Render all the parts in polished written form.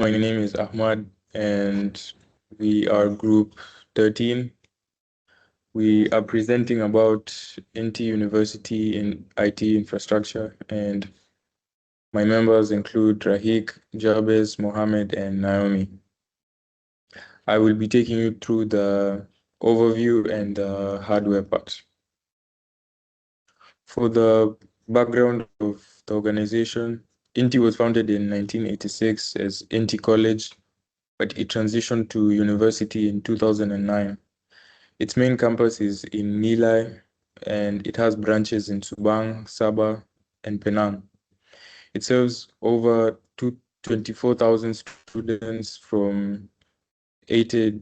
My name is Ahmad, and we are group 13. We are presenting about NT University in IT infrastructure, and my members include Rahik, Jabez, Mohammed, and Naomi. I will be taking you through the overview and the hardware part. For the background of the organization, INTI was founded in 1986 as INTI College, but it transitioned to university in 2009. Its main campus is in Nilai, and it has branches in Subang, Sabah, and Penang. It serves over 24,000 students from 80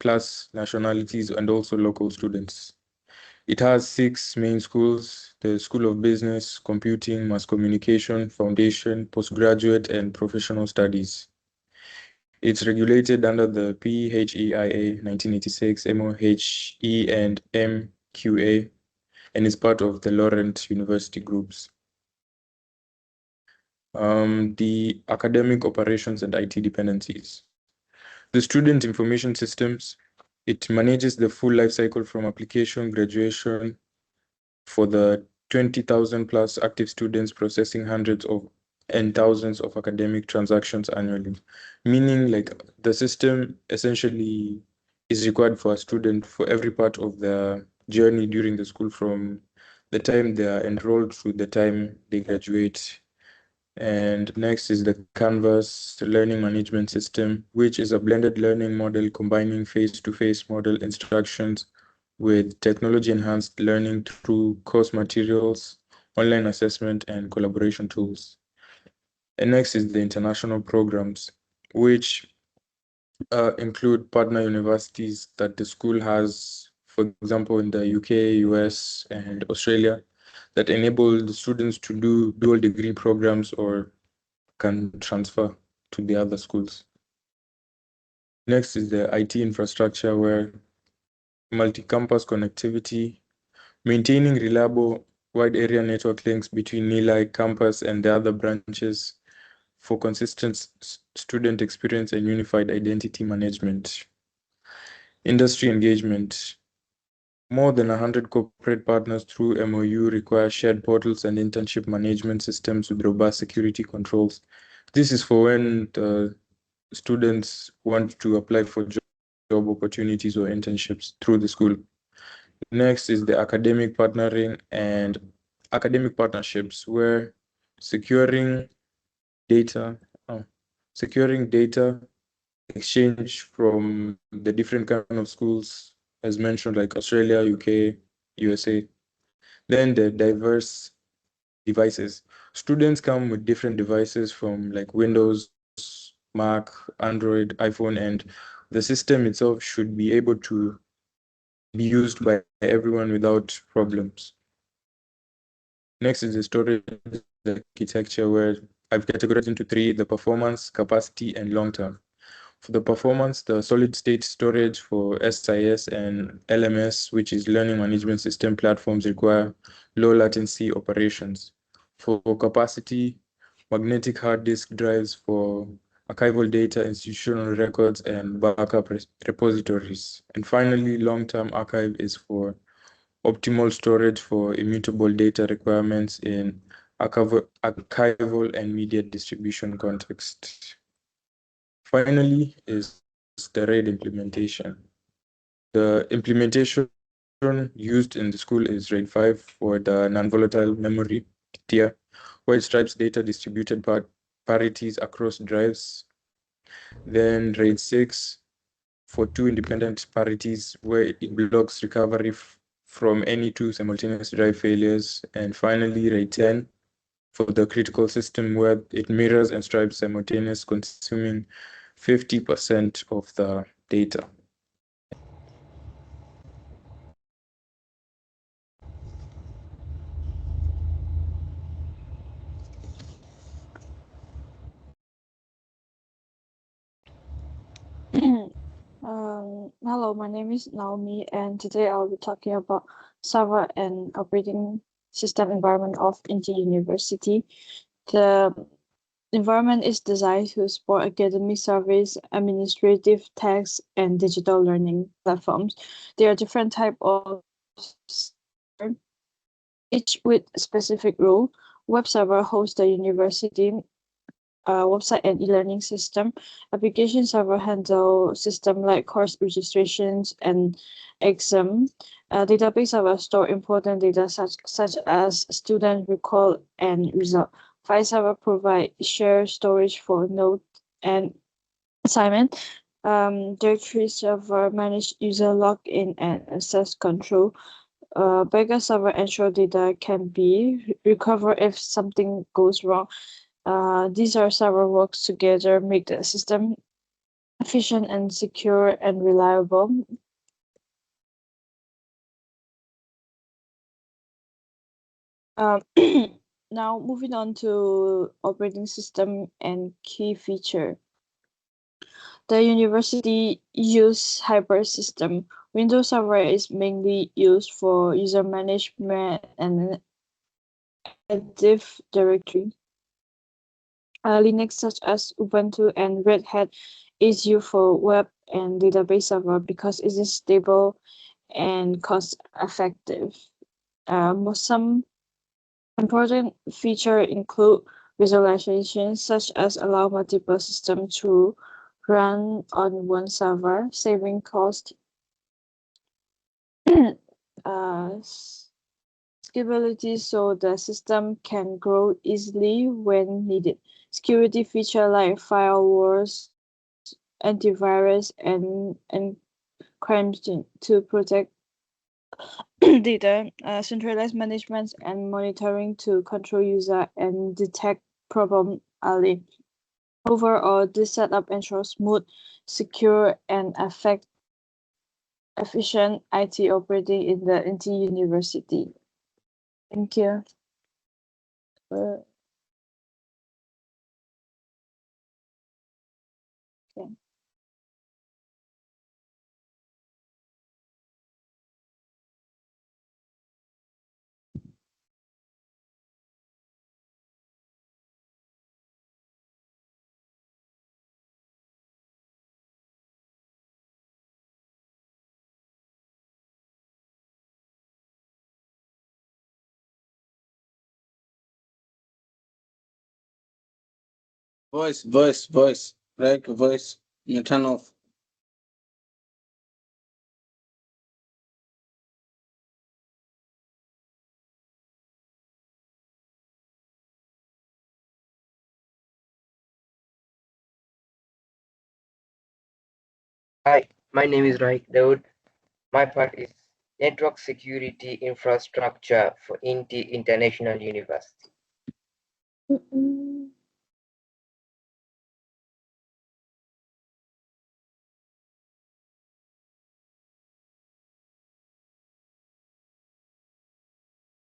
plus nationalities and also local students. It has 6 main schools: the School of Business, Computing, Mass Communication, Foundation, Postgraduate, and Professional Studies. It's regulated under the PHEIA 1986, MOHE, and MQA, and is part of the Laurent University groups. The academic operations and IT dependencies. The student information systems, it manages the full life cycle from application, graduation, for the 20,000 plus active students processing hundreds of and thousands of academic transactions annually. Meaning like the system essentially is required for a student for every part of their journey during the school, from the time they are enrolled to the time they graduate. And next is the Canvas learning management system, which is a blended learning model combining face-to-face model instructions with technology-enhanced learning through course materials, online assessment, and collaboration tools. And next is the international programs, which include partner universities that the school has, for example, in the UK, US, and Australia, that enable the students to do dual degree programs or can transfer to the other schools. Next is the IT infrastructure, where multi-campus connectivity, maintaining reliable wide area network links between Nilai campus and the other branches for consistent student experience and unified identity management. Industry engagement. More than 100 corporate partners through MOU require shared portals and internship management systems with robust security controls. This is for when the students want to apply for job opportunities or internships through the school. Next is the academic partnering and academic partnerships, where securing data, securing data exchange from the different kind of schools, as mentioned, like Australia, UK, USA. Then the diverse devices. Students come with different devices from like Windows, Mac, Android, iPhone, and the system itself should be able to be used by everyone without problems. Next is the storage architecture, where I've categorized into 3: the performance, capacity, and long-term. For the performance, the solid-state storage for SIS and LMS, which is learning management system platforms, require low latency operations. For capacity, magnetic hard disk drives for archival data, institutional records, and backup repositories. And finally, long-term archive is for optimal storage for immutable data requirements in archival and media distribution context. Finally is the RAID implementation. The implementation used in the school is RAID 5 for the non-volatile memory tier, where it stripes data distributed parities across drives. Then RAID 6 for 2 independent parities, where it blocks recovery from any 2 simultaneous drive failures. And finally, RAID 10 for the critical system, where it mirrors and stripes simultaneous, consuming 50% of the data. Hello, my name is Naomi, and today I'll be talking about server and operating system environment of Inti University. The environment is designed to support academic service, administrative tasks, and digital learning platforms. There are different types of server, each with specific role. Web server hosts the university website and e-learning system. Application server handle system like course registrations and exam. Database server store important data such as student record and result. File server provide share storage for note and assignment. Directory server manage user login and access control. Backup server ensure data can be recovered if something goes wrong. These are several works together make the system efficient and secure and reliable. Um, Now moving on to operating system and key feature. The university use hybrid system. Windows Server is mainly used for user management and Active Directory. Linux such as Ubuntu and Red Hat is used for web and database server because it is stable and cost effective. Some important features include visualization, such as allow multiple systems to run on one server, saving cost. uh, Scalability so the system can grow easily when needed. Security feature like firewalls, antivirus, and encryption to protect data, centralized management and monitoring to control user and detect problem early. Overall, this setup ensures smooth, secure, and efficient IT operating in the NT University. Thank you. Okay. Voice. Right, voice. You turn off. Hi, my name is Raik Daud. My part is Network Security Infrastructure for INTI International University.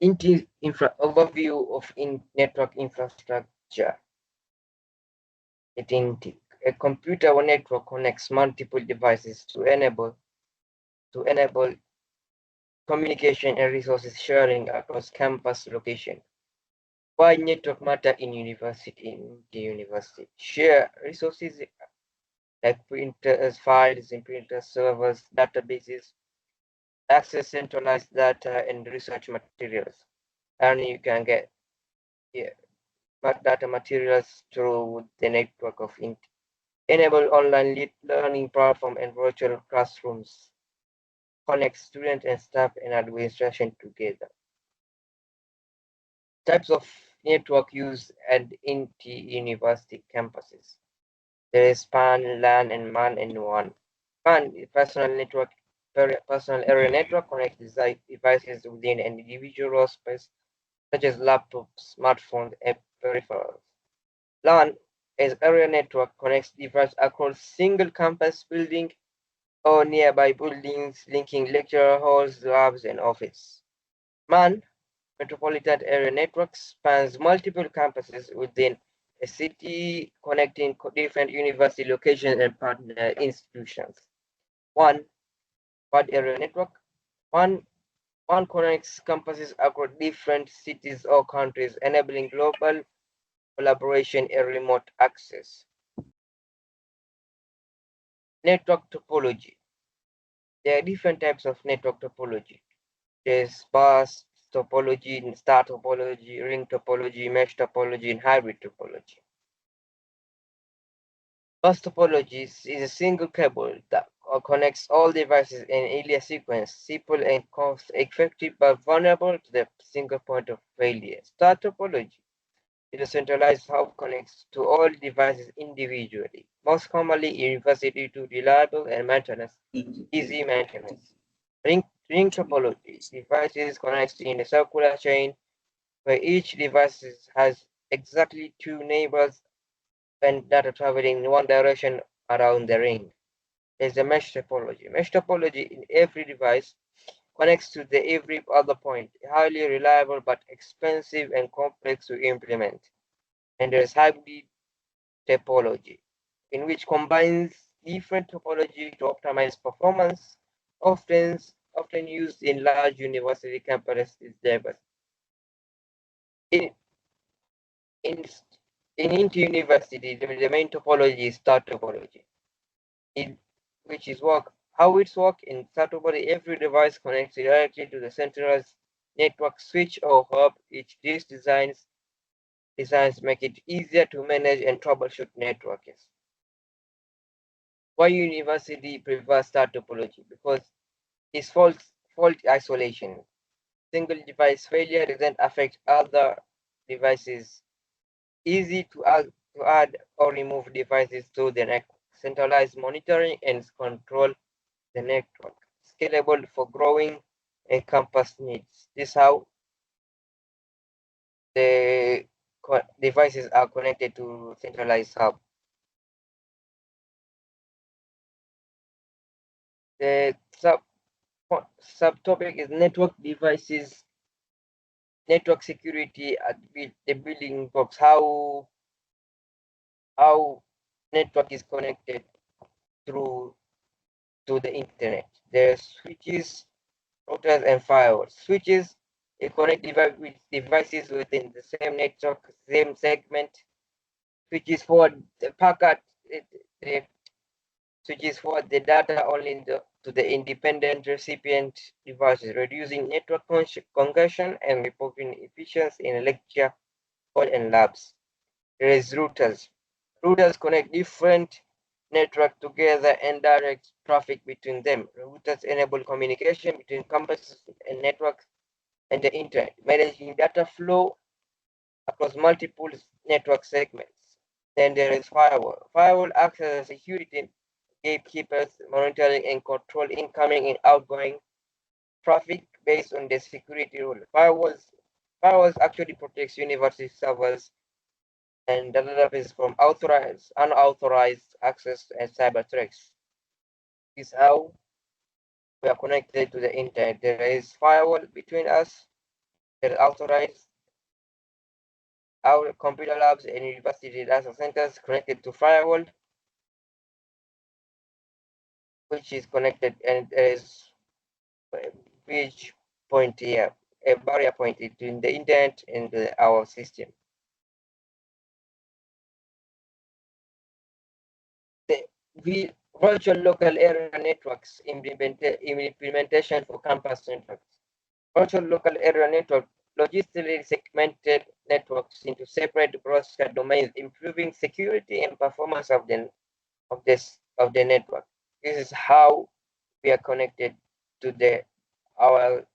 Overview of network infrastructure. At INTI, a computer or network connects multiple devices to enable communication and resources sharing across campus location. Why network matter in the university? Share resources like printers, files, and printer servers, databases, access centralized data and research materials. And you can get data materials through the network of INTI. Enable online learning platform and virtual classrooms. Connect student and staff and administration together. Types of network used at INTI university campuses. There is PAN, LAN, and MAN and WAN. PAN is personal area network connects devices within an individual space, such as laptops, smartphones, and peripherals. LAN is area network connects devices across single campus building or nearby buildings, linking lecture halls, labs, and office. MAN, metropolitan area network, spans multiple campuses within a city, connecting different university locations and partner institutions. WAN, wide area network. WAN connects campuses across different cities or countries, enabling global collaboration, and remote access. Network topology. There are different types of network topology. There's bus topology, star topology, ring topology, mesh topology, and hybrid topology. Bus topology is a single cable that connects all devices in linear sequence, simple and cost-effective, but vulnerable to the single point of failure. Star topology is a centralized hub connects to all devices individually, most commonly in university to reliable and maintenance, easy maintenance. Ring topology, devices connects in a circular chain where each device has exactly two neighbors and data traveling in one direction around the ring. There's a mesh topology. Mesh topology in every device connects to the every other point, highly reliable but expensive and complex to implement. And there's hybrid topology, in which combines different topology to optimize performance, often used in large university campuses. In, in, in inter-university, the main topology is star topology, which is how it's work in star topology. Every device connects directly to the centralized network switch or hub. These designs make it easier to manage and troubleshoot networks. Why university prefers star topology? Because it's fault isolation. Single device failure doesn't affect other devices. Easy to add or remove devices to the network. Centralized monitoring and control the network. Scalable for growing and campus needs. This is how the devices are connected to centralized hub. The subtopic is network devices, network security at the building blocks. How network is connected through to the internet. There's switches, routers, and firewalls. Switches they connect with devices within the same network, same segment. Switches for the packet, the switches for the data only to the independent recipient devices, reducing network congestion and improving efficiency in lecture hall and labs. There is routers. Routers connect different networks together and direct traffic between them. Routers enable communication between campuses and networks and the internet, managing data flow across multiple network segments. Then there is firewall. Firewall acts as a security gatekeepers, monitoring and control incoming and outgoing traffic based on the security rule. Firewalls actually protects university servers and database from unauthorized access and cyber threats. This is how we are connected to the internet. There is firewall between us. There is authorized our computer labs and university data centers connected to firewall, which is connected, and there is a bridge point here, a barrier point between the internet and our system. The virtual local area networks implementation for campus networks. Virtual local area network logistically segmented networks into separate broadcast domains, improving security and performance of the network. This is how we are connected to our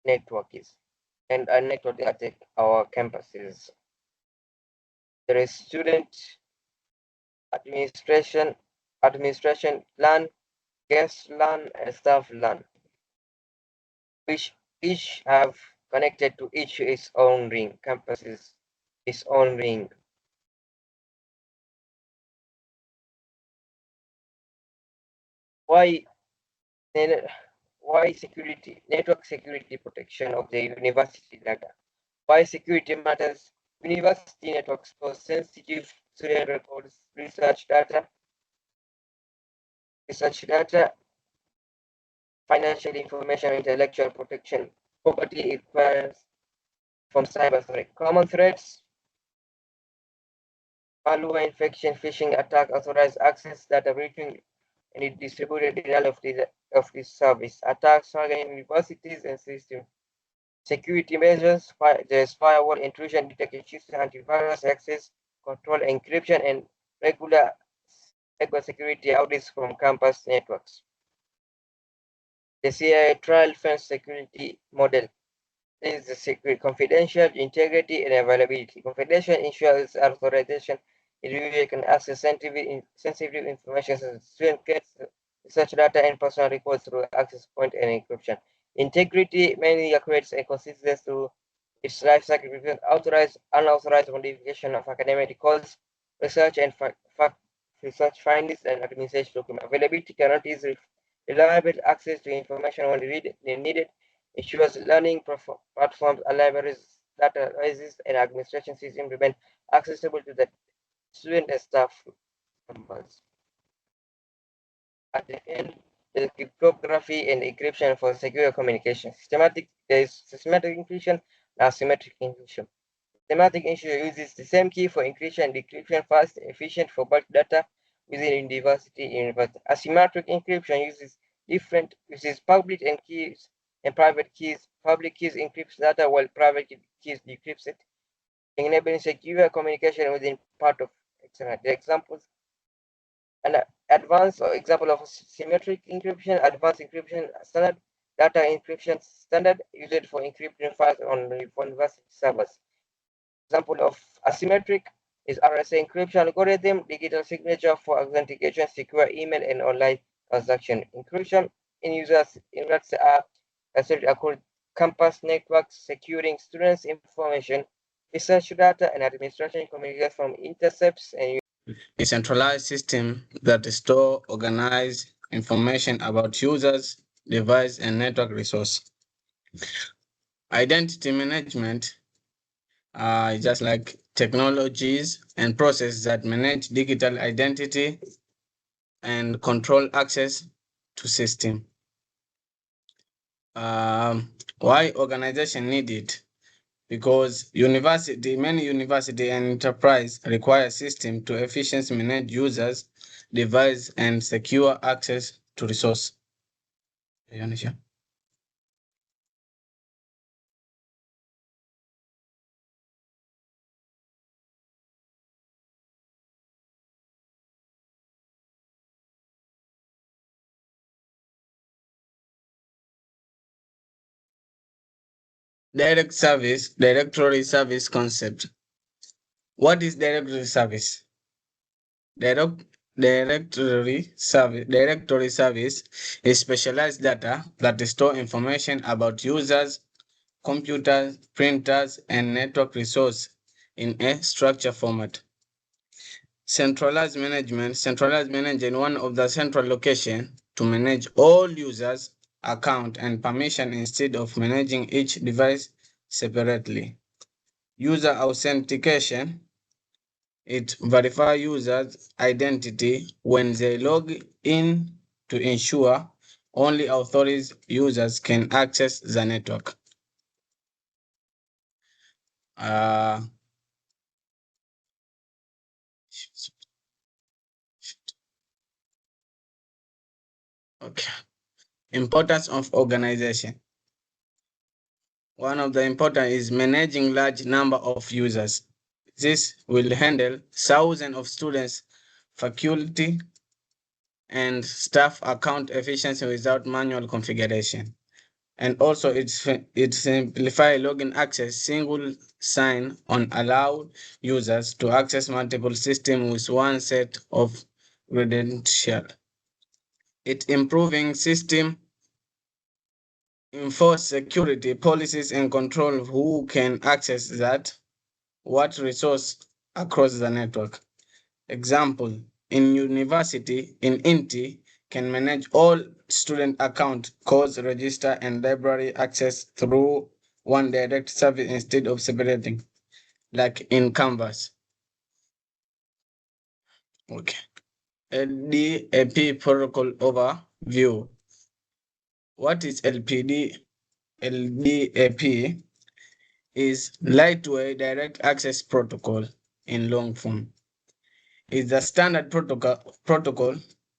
network is, and our network at our campuses. There is student administration LAN, guest LAN, and staff LAN, which each have connected to each its own ring, campuses its own ring. Why security, network security protection of the university data? Why security matters? University networks for sensitive student records, research data, financial information, intellectual protection, property requires from cyber threat. Common threats, malware infection, phishing attack, authorized access, data breaching, and it distributed denial of this service. Attacks targeting universities and systems. Security measures, there's firewall intrusion detection system, antivirus access control, encryption, and regular security audits from campus networks. The CIA trial fence security model is the secret, confidential, integrity, and availability. Confidential ensures authorization. Individual can access sensitive information such as student gets research data and personal records through access point and encryption. Integrity mainly accurates and consistent through its life cycle prevents authorized, unauthorized modification of academic records, research and research findings, and administration documents. Availability guarantees reliable access to information when needed, ensures learning platforms, libraries, databases, and administration systems remain accessible to the student and staff members. At the end, there is cryptography and encryption for secure communication. There is systematic encryption and asymmetric encryption. Systematic encryption uses the same key for encryption and decryption, fast and efficient for bulk data within university. Asymmetric encryption uses public and keys and private keys. Public keys encrypts data while private keys decrypts it, enabling secure communication within part of the examples. An advanced example of symmetric encryption, advanced encryption standard, data encryption standard used for encrypting files on university servers. Example of asymmetric is RSA encryption algorithm, digital signature for authentication, secure email, and online transaction. Encryption in users are across campus networks, securing students' information, research data, and administration communication from intercepts and A centralized system that store organize information about users, device, and network resource. Identity management just like technologies and processes that manage digital identity and control access to system. Why organization need it? Because many university and enterprise require system to efficiently manage users, device, and secure access to resource. Directory service concept. What is directory service? Directory service is specialized data that store information about users, computers, printers, and network resource in a structured format. Centralized management one of the central location to manage all users, account, and permission instead of managing each device separately. User authentication, it verifies users' identity when they log in to ensure only authorized users can access the network. Uh, okay. Importance of organization. One of the important is managing large number of users. This will handle thousands of students, faculty, and staff account efficiency without manual configuration. And also it simplify login access, single sign on allow users to access multiple systems with one set of credentials. It improving system enforce security policies and control who can access that what resource across the network. Example, in university, in INTI, can manage all student account, course register, and library access through one direct service instead of separating, like in Canvas. Okay. LDAP protocol overview. What is LPD? LDAP is lightweight direct access protocol in long form. is the standard protocol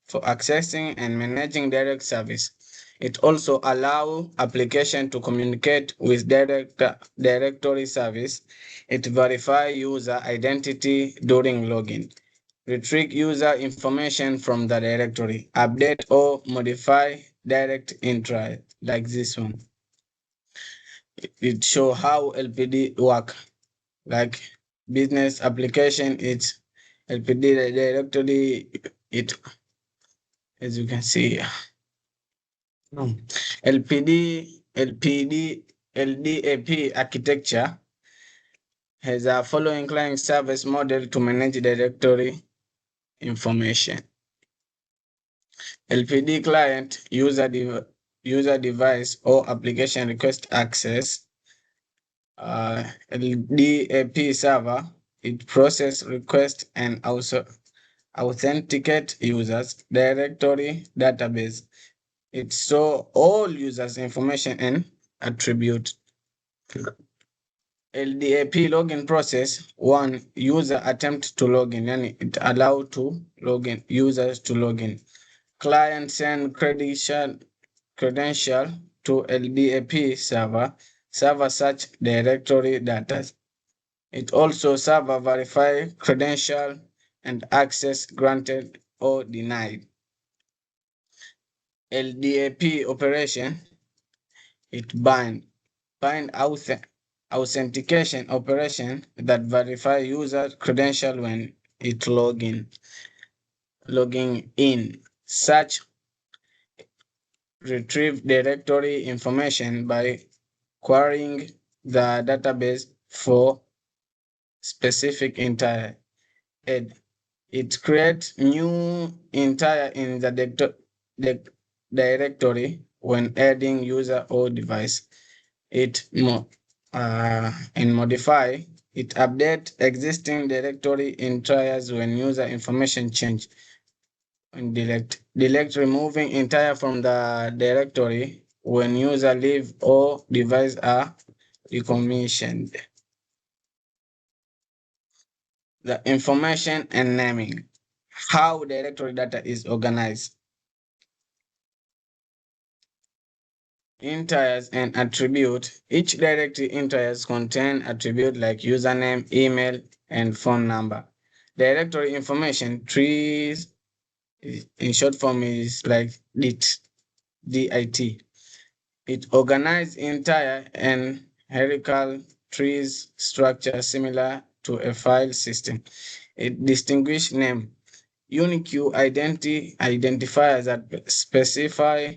for accessing and managing direct service. It also allows application to communicate with directory service. It verifies user identity during login, retrieve user information from the directory, update or modify direct entry like this one. It shows how LPD work, like business application. It's LPD directory. It, as you can see, LDAP architecture has a following client service model to manage directory information. LPD client user device or application request access. LDAP server, it process request and also authenticate users. Directory database, it store all users information and attribute. LDAP login process. One, user attempt to login, and it allow to login users to login. Client send credential to LDAP server. Server search directory data. It also server verify credential and access granted or denied. LDAP operation, it bind authentication operation that verify user credential when it logging in. Search retrieve directory information by querying the database for specific entire. It creates new entire in the directory when adding user or device. And modify, it update existing directory entries when user information change. And delete removing entire from the directory when user leave or device are decommissioned. The information and naming, how directory data is organized. Entries and attribute. Each directory entries contain attribute like username, email, and phone number. Directory information trees, in short form, is like DIT. DIT. It organizes entire and hierarchical trees structure similar to a file system. It distinguishes name. Unique identifiers that specify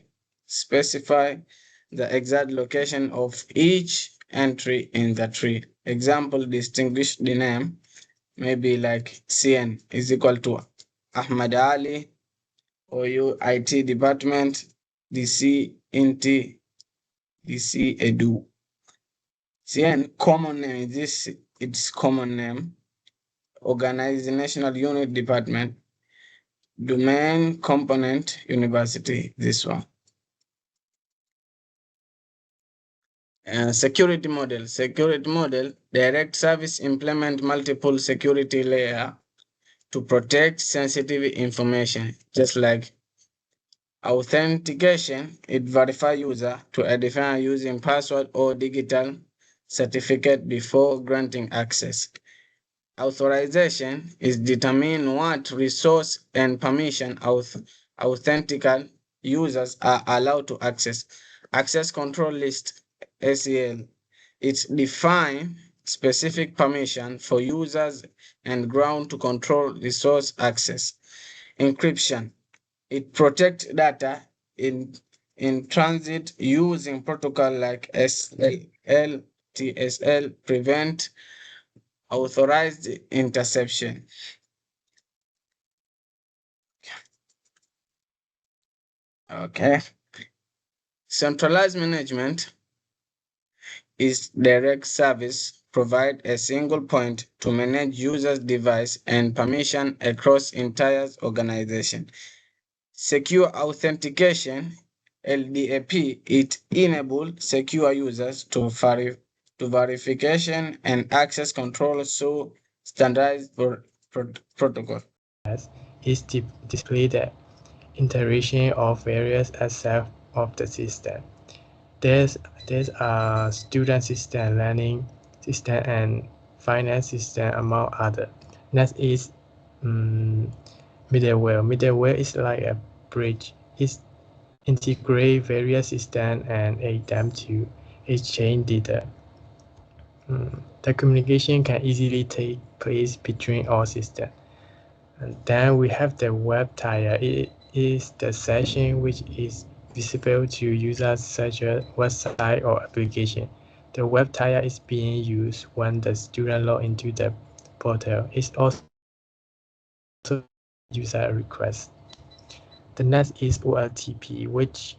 the exact location of each entry in the tree. Example, distinguish the name, maybe like CN is equal to Ahmad Ali, or you IT department, DC Inti, DC Edu. CN common name is this, its common name. Organizational unit department. Domain component university, this one. Security model, direct service implement multiple security layer to protect sensitive information, just like authentication, it verify user to identify using password or digital certificate before granting access. Authorization is determine what resource and permission authentical users are allowed to access. Access control list, ACL, it define specific permission for users and ground to control resource access. Encryption, it protects data in transit using protocol like SSL, TSL, prevent authorized interception. Okay. Centralized management is direct service, provide a single point to manage users' device and permission across entire organization. Secure authentication, LDAP, it enables secure users to verification and access control through standardized protocol. is display the interaction of various aspects of the system. There's a student system, learning system, and finance system, among others. Next is middleware. Middleware is like a bridge. It integrates various systems and aid them to exchange data. The communication can easily take place between all systems. And then we have the web tier. It is the section which is visible to users such as website or application. The web tier is being used when the student log into the portal. It's also user request. The next is OLTP, which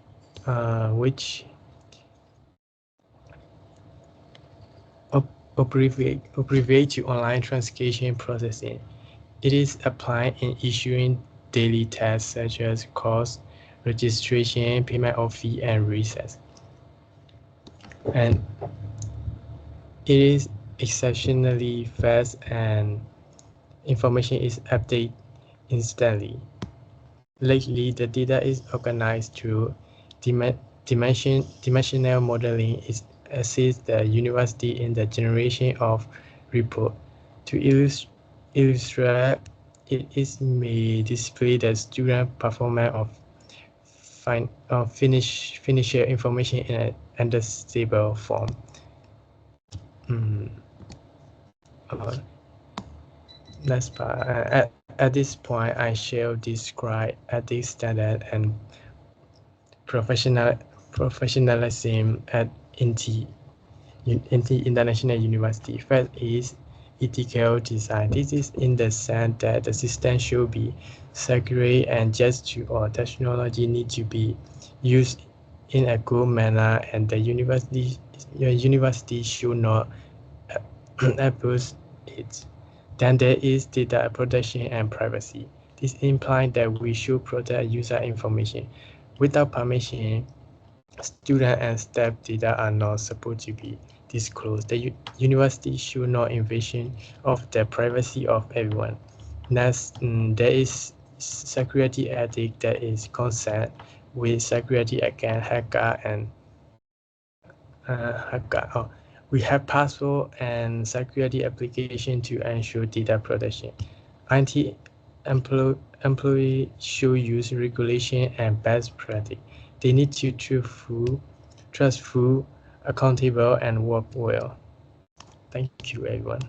abbreviate to online transaction processing. It is applied in issuing daily tasks such as course registration, payment of fee, and recess. And it is exceptionally fast and information is updated instantly. Lately, the data is organized through dimensional modeling. It assists the university in the generation of report. To illustrate, it may display the student performance of finisher information in an understandable form. Next part. At this point, I shall describe ethics standard and professionalism at INTI International University. First is ethical design. This is in the sense that the system should be secure and just to all. Technology need to be used in a good manner, and the university should not abuse it. Then there is data protection and privacy. This implies that we should protect user information. Without permission, student and staff data are not supposed to be disclosed. The university should not invasion of the privacy of everyone. Next, there is security ethics that is concerned with security against hacker and we have password and security application to ensure data protection. IT employee should use regulation and best practice. They need to trustful, accountable, and work well. Thank you, everyone.